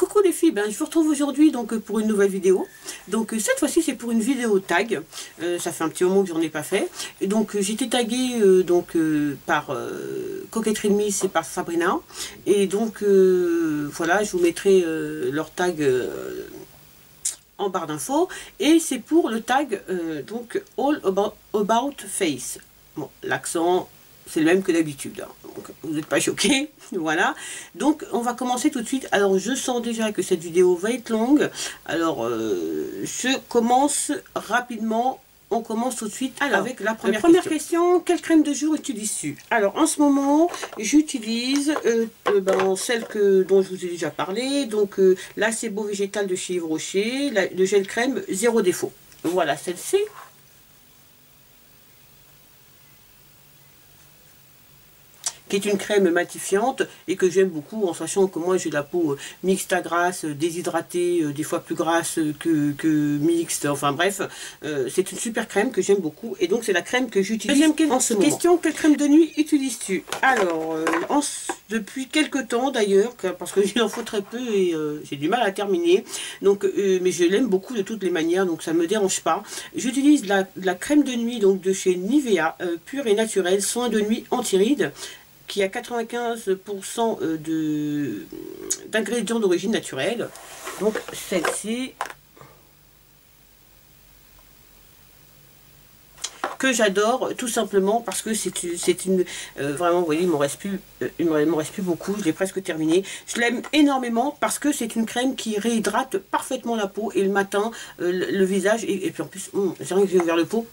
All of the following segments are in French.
Coucou les filles, je vous retrouve aujourd'hui donc pour une nouvelle vidéo. Donc cette fois-ci c'est pour une vidéo tag. Ça fait un petit moment que j'en ai pas fait. Et donc j'ai été taguée par Coquetterie de Miss et par Sabrina. Et donc voilà, je vous mettrai leur tag en barre d'infos. Et c'est pour le tag donc All About Face. Bon, l'accent c'est le même que d'habitude, hein. Donc vous n'êtes pas choqués, voilà. Donc on va commencer tout de suite. Alors je sens déjà que cette vidéo va être longue. Alors je commence rapidement. On commence tout de suite avec la première question. Quelle crème de jour utilises-tu? Alors en ce moment j'utilise celle dont je vous ai déjà parlé. Donc là c'est Beau Végétal de chez Yves Rocher, le gel crème zéro défaut. Voilà celle-ci. Qui est une crème matifiante et que j'aime beaucoup en sachant que moi j'ai la peau mixte à grasse, déshydratée, des fois plus grasse que mixte, enfin bref, c'est une super crème que j'aime beaucoup et donc c'est la crème que j'utilise en ce moment. Question, quelle crème de nuit utilises-tu? Alors, depuis quelques temps d'ailleurs, parce qu'il en faut très peu et j'ai du mal à terminer, donc, mais je l'aime beaucoup de toutes les manières, donc ça ne me dérange pas. J'utilise la crème de nuit donc de chez Nivea, pure et naturelle, soin de nuit anti-rides, qui a 95% d'ingrédients d'origine naturelle. Donc celle-ci que j'adore tout simplement parce que c'est une vraiment, vous voyez, il m'en reste plus beaucoup, je l'ai presque terminé. Je l'aime énormément parce que c'est une crème qui réhydrate parfaitement la peau et le matin le visage et puis en plus c'est vrai que j'ai ouvert le pot,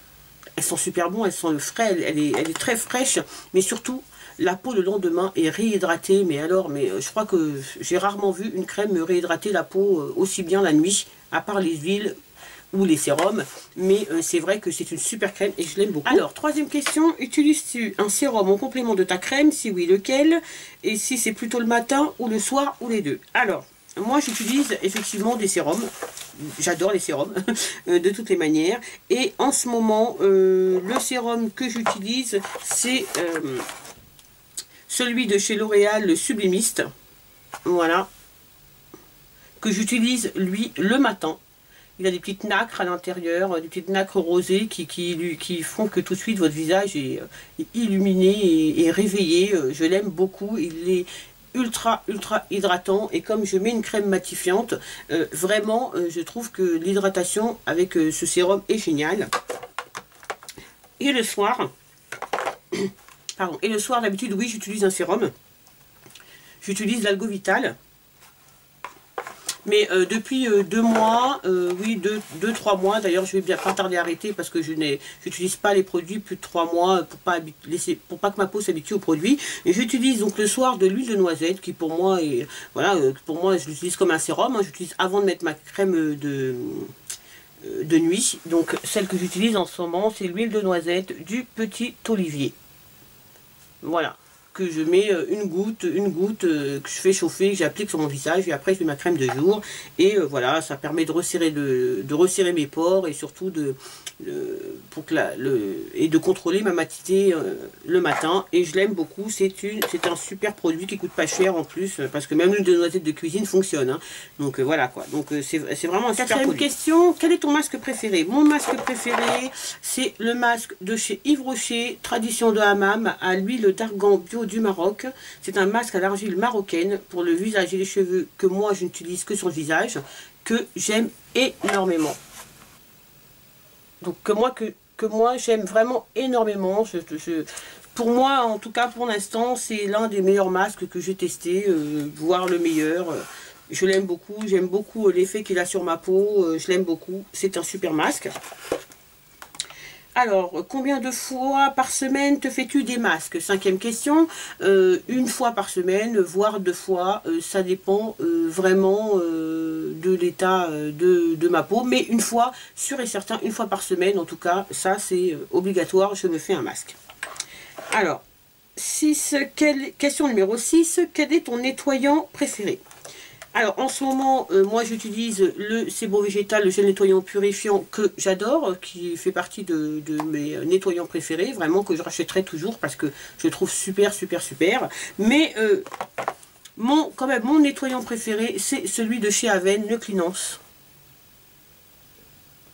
elles sont super bonnes, elles sont le frais, elle est très fraîche, mais surtout la peau le lendemain est réhydratée, mais je crois que j'ai rarement vu une crème réhydrater la peau aussi bien la nuit, à part les huiles ou les sérums, mais c'est vrai que c'est une super crème et je l'aime beaucoup. Alors, troisième question, utilises-tu un sérum en complément de ta crème? Si oui, lequel? Et si c'est plutôt le matin ou le soir ou les deux? Alors, moi j'utilise effectivement des sérums, j'adore les sérums de toutes les manières, et en ce moment, le sérum que j'utilise, c'est celui de chez L'Oréal, le Sublimiste, voilà, que j'utilise lui le matin. Il a des petites nacres à l'intérieur, des petites nacres rosées qui font que tout de suite votre visage est illuminé et réveillé. Je l'aime beaucoup, il est ultra hydratant et comme je mets une crème matifiante, vraiment je trouve que l'hydratation avec ce sérum est géniale. Et le soir... Pardon. Et le soir, d'habitude, oui, j'utilise un sérum. J'utilise l'Algo Vital. Mais depuis 2 mois, oui, 2-3 mois, d'ailleurs, je vais bien pas tarder à arrêter parce que je n'utilise pas les produits plus de 3 mois pour pas que ma peau s'habitue aux produits. Et j'utilise donc le soir de l'huile de noisette qui pour moi est, voilà, pour moi, je l'utilise comme un sérum. Hein, j'utilise avant de mettre ma crème de nuit. Donc, celle que j'utilise en ce moment, c'est l'huile de noisette du Petit Olivier. Voilà, que je mets une goutte que je fais chauffer, que j'applique sur mon visage et après je mets ma crème de jour et voilà, ça permet de resserrer mes pores et surtout de contrôler ma matité le matin et je l'aime beaucoup. C'est un super produit qui coûte pas cher en plus parce que même l'huile de noisette de cuisine fonctionne, hein. Donc voilà quoi, donc c'est vraiment un super produit. Question, quel est ton masque préféré? Mon masque préféré c'est le masque de chez Yves Rocher, Tradition de Hammam, à l'huile d'argan bio du Maroc. C'est un masque à l'argile marocaine pour le visage et les cheveux que moi je n'utilise que sur le visage, que j'aime énormément. Donc que moi j'aime vraiment énormément. Pour moi, en tout cas pour l'instant, c'est l'un des meilleurs masques que j'ai testé, voire le meilleur. Je l'aime beaucoup, j'aime beaucoup l'effet qu'il a sur ma peau, je l'aime beaucoup. C'est un super masque. Alors, combien de fois par semaine te fais-tu des masques? Cinquième question, une fois par semaine, voire 2 fois, ça dépend vraiment de l'état de ma peau, mais une fois, sûr et certain, une fois par semaine, en tout cas, ça c'est obligatoire, je me fais un masque. Alors, question numéro 6, quel est ton nettoyant préféré? Alors en ce moment, moi j'utilise c'est Beau Végétal, le gel nettoyant purifiant que j'adore, qui fait partie de mes nettoyants préférés, vraiment que je rachèterai toujours parce que je le trouve super. Mais quand même, mon nettoyant préféré, c'est celui de chez Aven, le Cleanance.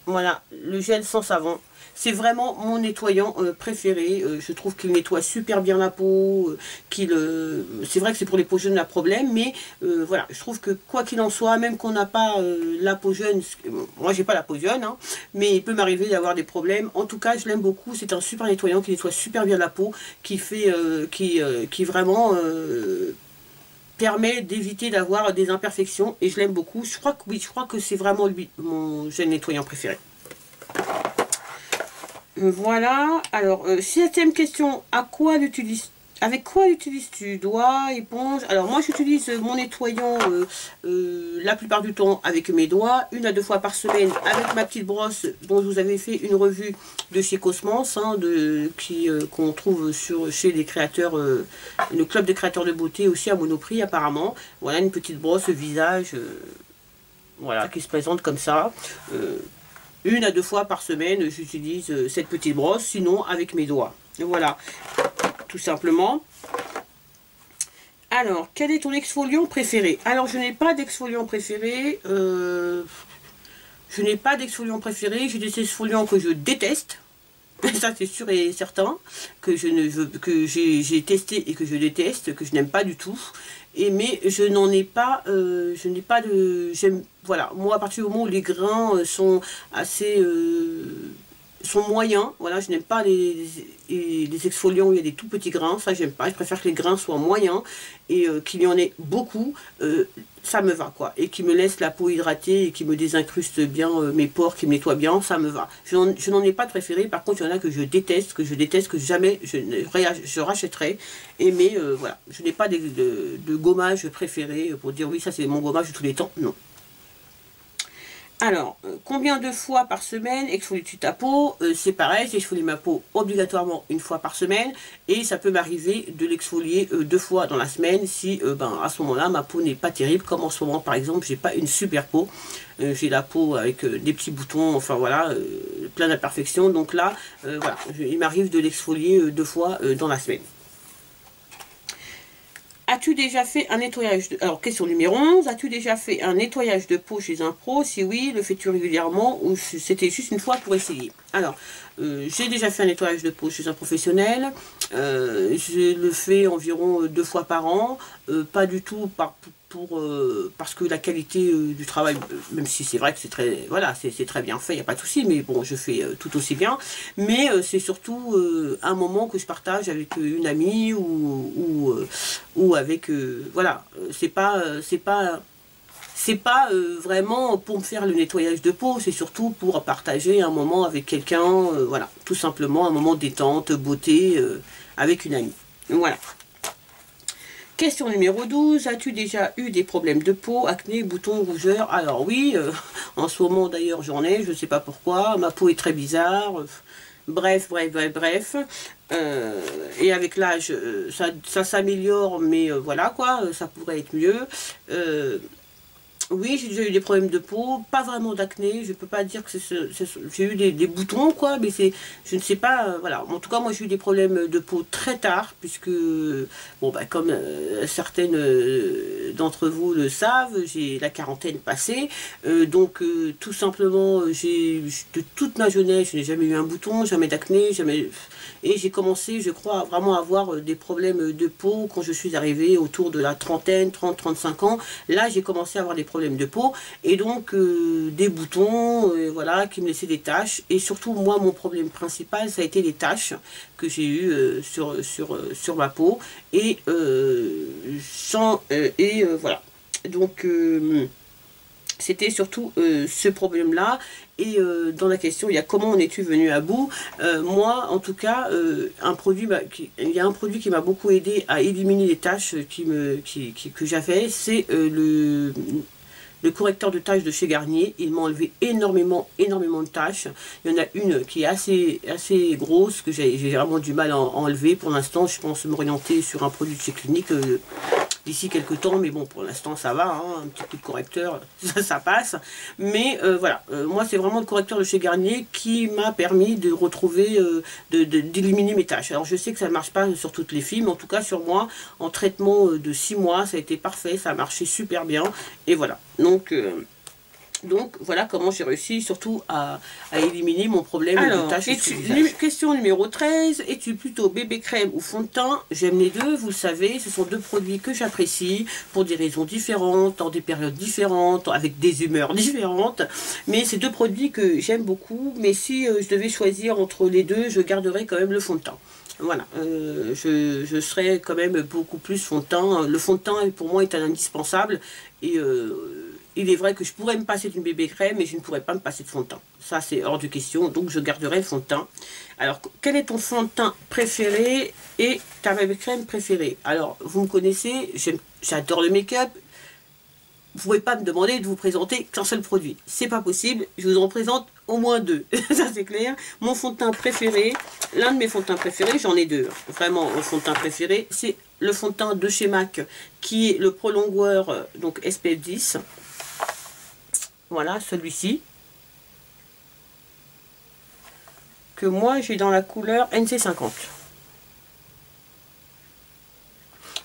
Voilà, le gel sans savon. C'est vraiment mon nettoyant préféré. Je trouve qu'il nettoie super bien la peau. C'est vrai que c'est pour les peaux jeunes un problème, mais voilà, je trouve que quoi qu'il en soit, même qu'on n'a pas la peau jeune, moi j'ai pas la peau jeune, hein, mais il peut m'arriver d'avoir des problèmes. En tout cas, je l'aime beaucoup. C'est un super nettoyant qui nettoie super bien la peau, qui fait, qui vraiment permet d'éviter d'avoir des imperfections, et je l'aime beaucoup. Je crois que oui, je crois que c'est vraiment lui mon gel nettoyant préféré. Voilà, alors, 7e question, avec quoi l'utilises-tu? Doigts, éponge? Alors, moi, j'utilise mon nettoyant la plupart du temps avec mes doigts, 1 à 2 fois par semaine avec ma petite brosse dont je vous avais fait une revue de chez Cosmans, hein, qu'on trouve chez les créateurs, le club des créateurs de beauté aussi à Monoprix apparemment. Voilà, une petite brosse visage, voilà, qui se présente comme ça. 1 à 2 fois par semaine, j'utilise cette petite brosse, sinon avec mes doigts. Voilà, tout simplement. Alors, quel est ton exfoliant préféré? Alors, je n'ai pas d'exfoliant préféré. J'ai des exfoliants que je déteste. Ça, c'est sûr et certain. Que j'ai testé et que je déteste, que je n'aime pas du tout. Mais je n'en ai pas, voilà, moi à partir du moment où les grains sont assez, sont moyens, voilà, je n'aime pas les exfoliants où il y a des tout petits grains, ça j'aime pas, je préfère que les grains soient moyens et qu'il y en ait beaucoup, ça me va quoi, et qui me laisse la peau hydratée et qui me désincruste bien mes pores, qui me nettoie bien, ça me va. Je n'en ai pas de préféré, par contre il y en a que je déteste, que jamais je rachèterai, mais voilà, je n'ai pas de gommage préféré pour dire oui ça c'est mon gommage de tous les temps, non. Alors, combien de fois par semaine exfolies-tu ta peau? C'est pareil, j'exfolie ma peau obligatoirement 1 fois par semaine, et ça peut m'arriver de l'exfolier 2 fois dans la semaine si à ce moment-là ma peau n'est pas terrible, comme en ce moment par exemple j'ai pas une super peau, j'ai la peau avec des petits boutons, enfin voilà, plein d'imperfections, donc là voilà, il m'arrive de l'exfolier 2 fois dans la semaine. As-tu déjà fait un nettoyage de... Alors, question numéro 11. As-tu déjà fait un nettoyage de peau chez un pro? Si oui, le fais-tu régulièrement ou c'était juste une fois pour essayer? Alors, j'ai déjà fait un nettoyage de peau chez un professionnel. Je le fais environ 2 fois par an. Pas du tout parce que la qualité du travail, même si c'est vrai que c'est très, voilà, c'est très bien fait, il n'y a pas de souci, mais bon, je fais tout aussi bien. Mais c'est surtout un moment que je partage avec une amie ou avec, voilà, c'est pas vraiment pour me faire le nettoyage de peau, c'est surtout pour partager un moment avec quelqu'un, voilà, tout simplement un moment détente, beauté, avec une amie. Voilà. Question numéro 12, as-tu déjà eu des problèmes de peau, acné, boutons, rougeurs? Alors oui, en ce moment d'ailleurs j'en ai, je ne sais pas pourquoi, ma peau est très bizarre, bref. Et avec l'âge, ça s'améliore, mais voilà quoi, ça pourrait être mieux. Oui, j'ai déjà eu des problèmes de peau, pas vraiment d'acné, je peux pas dire que j'ai eu des boutons quoi, mais je ne sais pas, voilà. En tout cas, moi j'ai eu des problèmes de peau très tard, puisque, bon bah comme certaines d'entre vous le savent, j'ai la quarantaine passée, donc tout simplement, de toute ma jeunesse, je n'ai jamais eu un bouton, jamais d'acné, jamais... Et j'ai commencé, je crois, vraiment à avoir des problèmes de peau quand je suis arrivée autour de la trentaine, 30-35 ans. Là, j'ai commencé à avoir des problèmes de peau et donc des boutons, voilà, qui me laissaient des taches. Et surtout, moi, mon problème principal, ça a été les taches que j'ai eues sur ma peau. Et voilà. Donc... c'était surtout ce problème-là. Et dans la question, il y a comment en es-tu venu à bout? Moi, en tout cas, il y a un produit qui m'a beaucoup aidé à éliminer les taches que j'avais, c'est le correcteur de taches de chez Garnier. Il m'a enlevé énormément de taches. Il y en a une qui est assez grosse, que j'ai vraiment du mal à enlever. Pour l'instant, je pense m'orienter sur un produit de chez Clinique. d'ici quelques temps, mais bon, pour l'instant ça va, hein, un petit coup de correcteur, ça passe. Mais voilà, moi c'est vraiment le correcteur de chez Garnier qui m'a permis de retrouver, d'éliminer mes taches. Alors je sais que ça ne marche pas sur toutes les filles, mais en tout cas sur moi, en traitement de 6 mois, ça a été parfait, ça a marché super bien, et voilà. Donc voilà comment j'ai réussi surtout à éliminer mon problème de taches. Question numéro 13, es-tu plutôt bébé crème ou fond de teint? J'aime les deux, vous le savez, ce sont deux produits que j'apprécie pour des raisons différentes, dans des périodes différentes, avec des humeurs différentes. Mais c'est deux produits que j'aime beaucoup, mais si je devais choisir entre les deux, je garderais quand même le fond de teint. Voilà, je serais quand même beaucoup plus fond de teint. Le fond de teint pour moi est un indispensable et il est vrai que je pourrais me passer d'une bébé crème, mais je ne pourrais pas me passer de fond de teint. Ça, c'est hors de question, donc je garderai le fond de teint. Alors, quel est ton fond de teint préféré et ta bébé crème préférée? Alors, vous me connaissez, j'adore le make-up. Vous ne pouvez pas me demander de vous présenter qu'un seul produit. C'est pas possible, je vous en présente au moins deux. Ça, c'est clair. Mon fond de teint préféré, l'un de mes fonds de teint préférés, j'en ai deux. Vraiment, mon fond de teint préféré, c'est le fond de teint de chez MAC, qui est le prolongueur, donc SPF 10. Voilà, celui-ci. Que moi, j'ai dans la couleur NC50.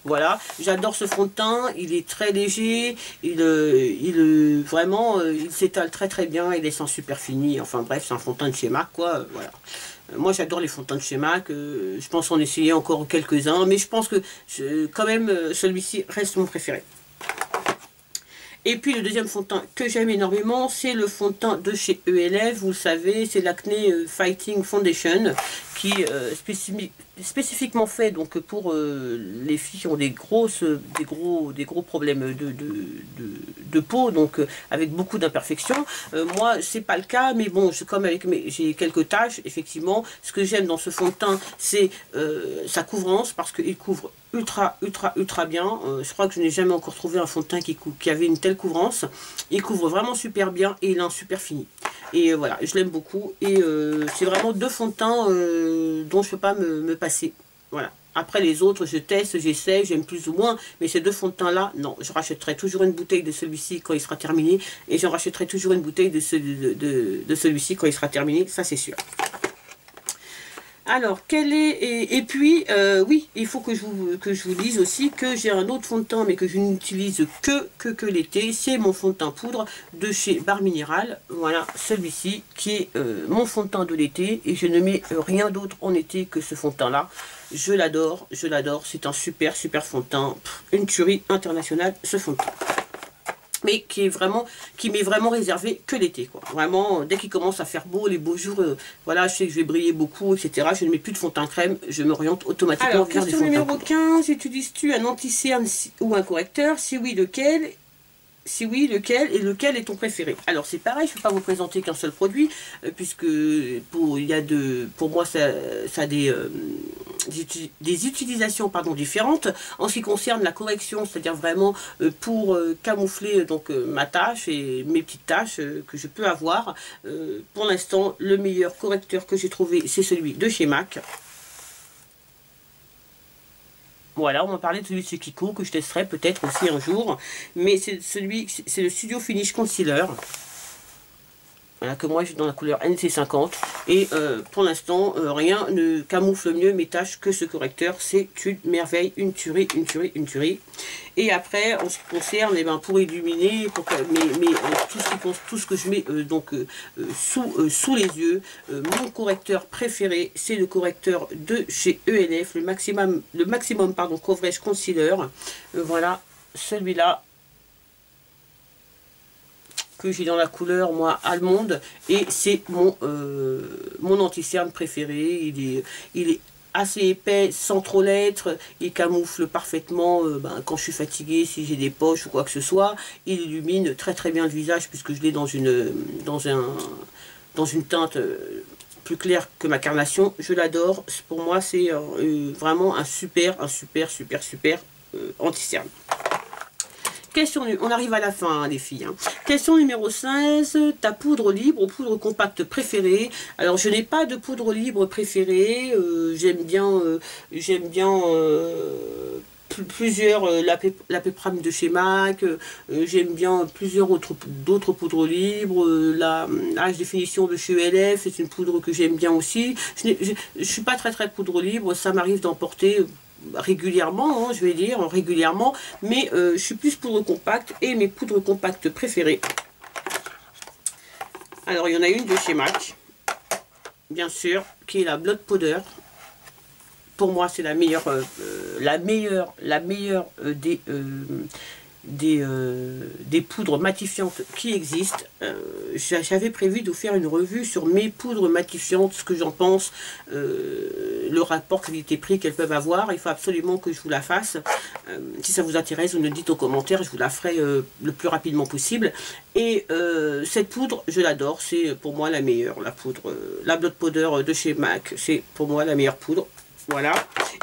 Voilà, j'adore ce fond de teint, il est très léger, vraiment, il s'étale très très bien, il est sans super fini, enfin bref, c'est un fond de teint de chez MAC, quoi, voilà. Moi j'adore les fonds de teint de chez MAC, je pense en essayer encore quelques-uns, mais je pense que quand même celui-ci reste mon préféré. Et puis le deuxième fond de teint que j'aime énormément, c'est le fond de teint de chez ELF, vous le savez, c'est l'Acné Fighting Foundation, qui est spécifiquement fait donc pour les filles qui ont des gros problèmes de peau, donc avec beaucoup d'imperfections. Moi, c'est pas le cas, mais bon, comme j'ai quelques taches, effectivement, ce que j'aime dans ce fond de teint, c'est sa couvrance, parce qu'il couvre ultra bien. Je crois que je n'ai jamais encore trouvé un fond de teint qui avait une telle couvrance. Il couvre vraiment super bien et il a un super fini. Et voilà, je l'aime beaucoup. Et c'est vraiment deux fonds de teint dont je ne peux pas me passer. Voilà. Après les autres, je teste, j'essaie, j'aime plus ou moins. Mais ces deux fonds de teint là, non. Je rachèterai toujours une bouteille de celui-ci quand il sera terminé. Et je rachèterai toujours une bouteille de celui-ci quand il sera terminé. Ça, c'est sûr. Alors, et puis, oui, il faut que je vous dise aussi que j'ai un autre fond de teint, mais que je n'utilise que l'été. C'est mon fond de teint poudre de chez Barre Minéral. Voilà, celui-ci, qui est mon fond de teint de l'été. Et je ne mets rien d'autre en été que ce fond de teint-là. Je l'adore, je l'adore. C'est un super fond de teint. Une tuerie internationale, ce fond de teint. Mais qui m'est vraiment réservé que l'été, quoi. Vraiment, dès qu'il commence à faire beau, les beaux jours, voilà, je sais que je vais briller beaucoup, etc. Je ne mets plus de fond de teint crème, je m'oriente automatiquement vers des fonds de teint. Alors, question numéro 15, utilises-tu un anti-cerne ou un correcteur? Si oui, lequel? Si oui, lequel? Et lequel est ton préféré? Alors c'est pareil, je ne vais pas vous présenter qu'un seul produit, puisque pour moi ça a des utilisations différentes. En ce qui concerne la correction, c'est-à-dire vraiment pour camoufler donc ma tache et mes petites taches que je peux avoir, pour l'instant le meilleur correcteur que j'ai trouvé, c'est celui de chez MAC. Voilà, on m'a parlé de celui de chez Kiko, que je testerai peut-être aussi un jour. Mais c'est le Studio Finish Concealer. Voilà, que moi j'ai dans la couleur NC50. Et pour l'instant, rien ne camoufle mieux mes taches que ce correcteur. C'est une merveille, une tuerie. Et après, en ce qui concerne, pour illuminer, tout ce que je mets sous les yeux, mon correcteur préféré, c'est le correcteur de chez ELF, le maximum coverage concealer. Voilà, celui-là. Que j'ai dans la couleur moi allemande, et c'est mon anti-cerne préféré. Il est assez épais sans trop l'être, il camoufle parfaitement quand je suis fatiguée, si j'ai des poches ou quoi que ce soit. Il illumine très bien le visage, puisque je l'ai dans une teinte plus claire que ma carnation. Je l'adore, pour moi c'est vraiment un super anti-cerne. On arrive à la fin, hein, les filles. Hein. Question numéro 16. Ta poudre libre ou poudre compacte préférée? Alors, je n'ai pas de poudre libre préférée. J'aime bien plusieurs, la Péprame de chez MAC, j'aime bien plusieurs d'autres poudres libres, la Haute Définition de chez ELF, c'est une poudre que j'aime bien aussi. Je suis pas très poudre libre, ça m'arrive d'en porter régulièrement, hein, je vais dire régulièrement, mais je suis plus poudre compacte. Et mes poudres compactes préférées, alors il y en a une de chez MAC, bien sûr, qui est la Blood Powder. Pour moi, c'est la meilleure des poudres matifiantes qui existent. J'avais prévu de vous faire une revue sur mes poudres matifiantes, ce que j'en pense, le rapport qualité-prix qu'elles peuvent avoir. Il faut absolument que je vous la fasse. Si ça vous intéresse, vous me le dites en commentaire, je vous la ferai le plus rapidement possible. Et cette poudre, je l'adore, c'est pour moi la meilleure, la poudre, la Blood Powder de chez MAC, c'est pour moi la meilleure poudre. Voilà.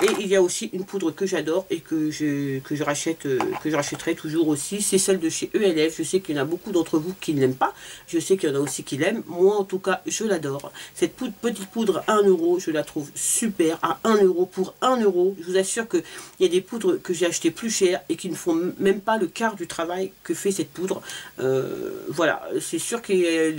Et il y a aussi une poudre que j'adore et que je rachèterai toujours aussi, c'est celle de chez ELF. Je sais qu'il y en a beaucoup d'entre vous qui ne l'aiment pas, je sais qu'il y en a aussi qui l'aiment, moi en tout cas je l'adore. Cette petite poudre à 1 euro, je la trouve super, à 1 euro pour 1 euro. Je vous assure qu'il y a des poudres que j'ai achetées plus chères et qui ne font même pas le quart du travail que fait cette poudre. Voilà, c'est sûr qu'elle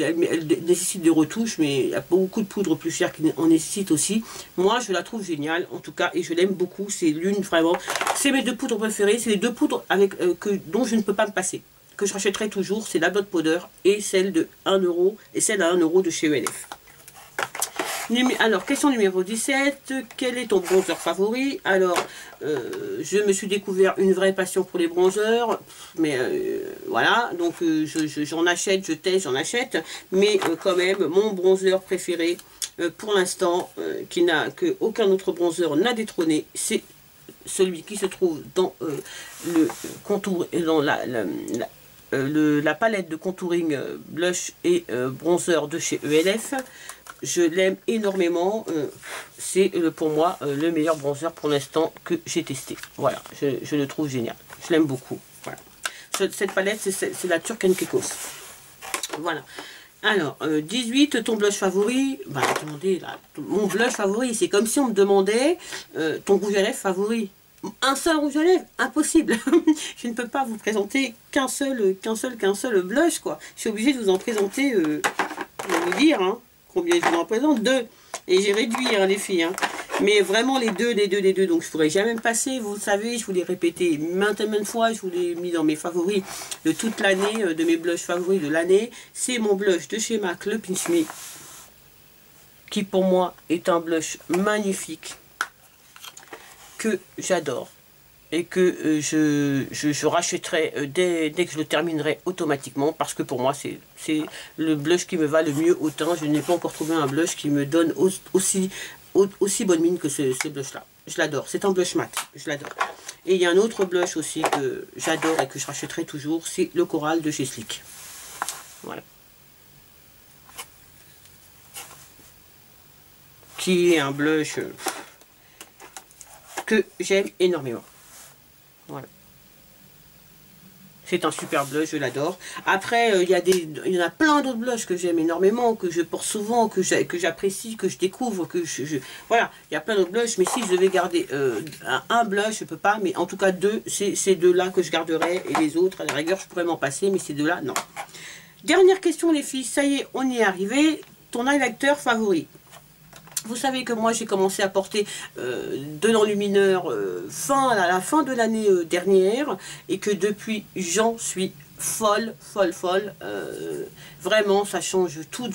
nécessite des retouches, mais il y a beaucoup de poudres plus chères qui en nécessitent aussi. Moi je la trouve géniale en tout cas, et je l'aime beaucoup. C'est l'une vraiment, c'est mes deux poudres préférées, c'est les deux poudres avec, dont je ne peux pas me passer, que je rachèterai toujours, c'est la Blood Powder et celle de 1 euro, et celle à 1 euro de chez ELF. Alors, question numéro 17, quel est ton bronzer favori? Alors, je me suis découvert une vraie passion pour les bronzers, mais voilà, donc j'en achète, je teste, j'en achète, mais quand même, mon bronzer préféré, pour l'instant, que aucun autre bronzer n'a détrôné, c'est celui qui se trouve dans le contour, dans la palette de contouring blush et bronzer de chez ELF. Je l'aime énormément, c'est pour moi le meilleur bronzer pour l'instant que j'ai testé. Voilà, je le trouve génial, je l'aime beaucoup. Voilà. Cette palette, c'est la Turk & Caicos. Voilà. Alors, 18, ton blush favori? Bah, attendez, là, mon blush favori, c'est comme si on me demandait ton rouge à lèvres favori. Un seul rouge à lèvres, impossible. Je ne peux pas vous présenter qu'un seul blush, quoi. Je suis obligée de vous en présenter, je vais vous dire, hein, combien je vous en présente, 2. Et j'ai réduit, hein, les filles, hein. Mais vraiment les deux, donc je ne pourrais jamais me passer, vous le savez, je vous l'ai répété maintes fois, je vous l'ai mis dans mes favoris de toute l'année, de mes blushs favoris de l'année. C'est mon blush de chez MAC, le Pinch Me, qui pour moi est un blush magnifique, que j'adore, et que je rachèterai dès que je le terminerai automatiquement, parce que pour moi c'est le blush qui me va le mieux au teint. Je n'ai pas encore trouvé un blush qui me donne aussi bonne mine que ce blush là. Je l'adore, c'est un blush mat, je l'adore. Et il y a un autre blush aussi que j'adore et que je rachèterai toujours, c'est le Coral de chez Sleek. Voilà. Qui est un blush que j'aime énormément. Voilà. C'est un super blush, je l'adore. Après, il y en a plein d'autres blushs que j'aime énormément, que je porte souvent, que j'apprécie, que je découvre, voilà, il y a plein d'autres blushs, mais si je devais garder un blush, je peux pas, mais en tout cas deux, c'est ces deux-là que je garderai, et les autres, à la rigueur, je pourrais m'en passer, mais ces deux-là, non. Dernière question, les filles, ça y est, on y est arrivé. Ton highlighter favori? Vous savez que moi j'ai commencé à porter de l'enlumineur à la fin de l'année dernière, et que depuis j'en suis folle. Vraiment, ça change tout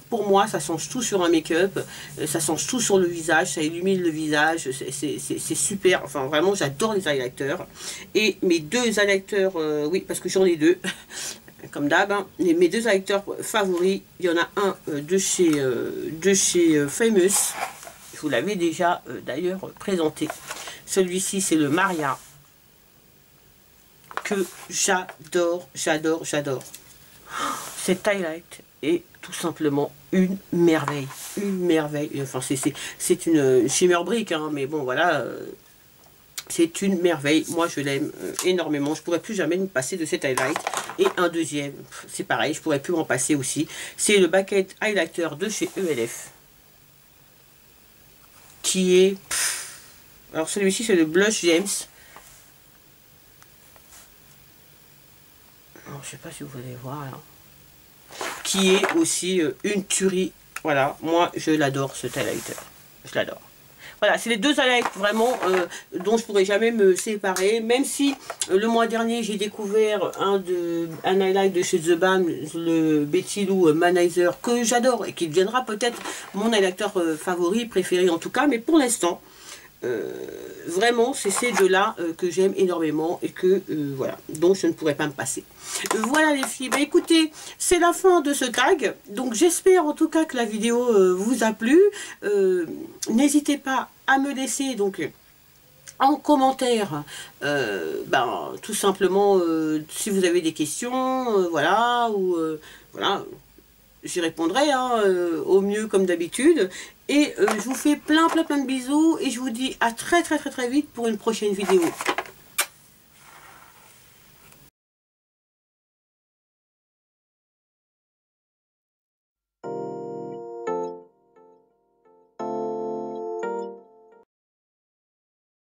pour moi, ça change tout sur un make-up, ça change tout sur le visage, ça illumine le visage, c'est super. Enfin vraiment, j'adore les highlighters. Et mes deux highlighters, oui, parce que j'en ai deux. Comme d'hab, hein. Mes deux highlighters favoris, il y en a un de chez Famous, je vous l'avais déjà d'ailleurs présenté. Celui-ci, c'est le Maria, que j'adore. Cet highlight est tout simplement une merveille. Enfin, c'est une shimmer brick, hein, mais bon, voilà. C'est une merveille, moi je l'aime énormément, je pourrais plus jamais me passer de cet highlight. Et un deuxième, c'est pareil, je pourrais plus m'en passer aussi, c'est le Bucket Highlighter de chez ELF, qui est, alors celui-ci c'est le Blush James, je sais pas si vous allez voir là, qui est aussi une tuerie. Voilà, moi je l'adore ce highlighter, je l'adore. Voilà, c'est les deux highlights vraiment dont je pourrais jamais me séparer. Même si le mois dernier j'ai découvert un highlight de chez The Balm, le Betty Lou Manizer, que j'adore et qui deviendra peut-être mon highlighter favori, préféré en tout cas. Mais pour l'instant, vraiment c'est ces deux-là que j'aime énormément et que voilà, donc je ne pourrais pas me passer. Voilà les filles, bah, écoutez, c'est la fin de ce tag, donc j'espère en tout cas que la vidéo vous a plu. N'hésitez pas à me laisser donc en commentaire ben, tout simplement si vous avez des questions, voilà, ou voilà, j'y répondrai hein, au mieux comme d'habitude. Et je vous fais plein de bisous et je vous dis à très vite pour une prochaine vidéo.